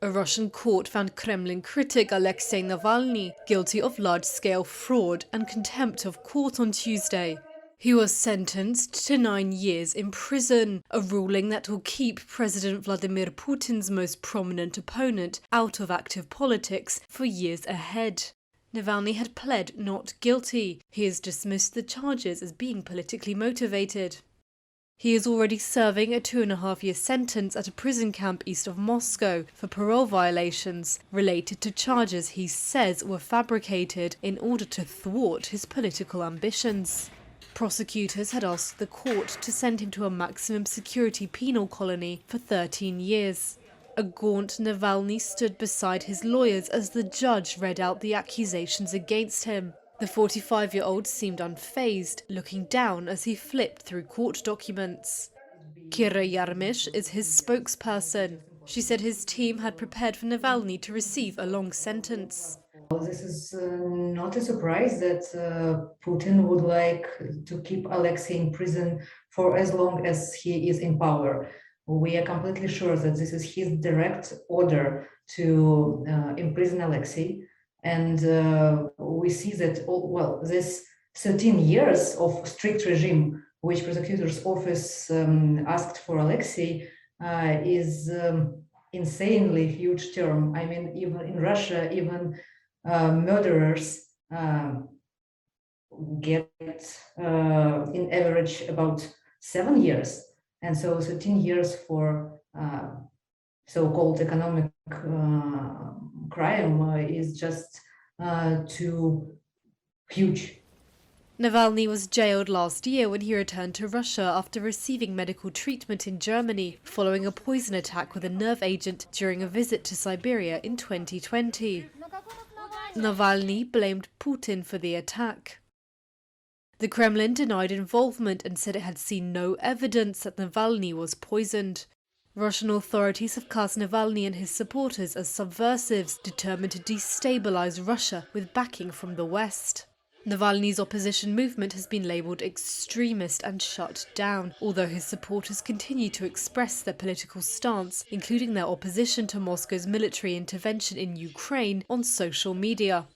A Russian court found Kremlin critic Alexei Navalny guilty of large-scale fraud and contempt of court on Tuesday. He was sentenced to 9 years in prison, a ruling that will keep President Vladimir Putin's most prominent opponent out of active politics for years ahead. Navalny had pled not guilty. He has dismissed the charges as being politically motivated. He is already serving a 2.5-year sentence at a prison camp east of Moscow for parole violations related to charges he says were fabricated in order to thwart his political ambitions. Prosecutors had asked the court to send him to a maximum security penal colony for 13 years. A gaunt Navalny stood beside his lawyers as the judge read out the accusations against him. The 45-year-old seemed unfazed, looking down as he flipped through court documents. Kira Yarmish is his spokesperson. She said his team had prepared for Navalny to receive a long sentence. This is not a surprise that Putin would like to keep Alexei in prison for as long as he is in power. We are completely sure that this is his direct order to imprison Alexei. And we see that, this 13 years of strict regime, which prosecutor's office asked for Alexei, is insanely huge term. I mean, even in Russia, even murderers get in average about 7 years. And so 13 years for so-called economic crime is just too huge. Navalny was jailed last year when he returned to Russia after receiving medical treatment in Germany following a poison attack with a nerve agent during a visit to Siberia in 2020. Navalny blamed Putin for the attack. The Kremlin denied involvement and said it had seen no evidence that Navalny was poisoned. Russian authorities have cast Navalny and his supporters as subversives determined to destabilize Russia with backing from the West. Navalny's opposition movement has been labelled extremist and shut down, although his supporters continue to express their political stance, including their opposition to Moscow's military intervention in Ukraine, on social media.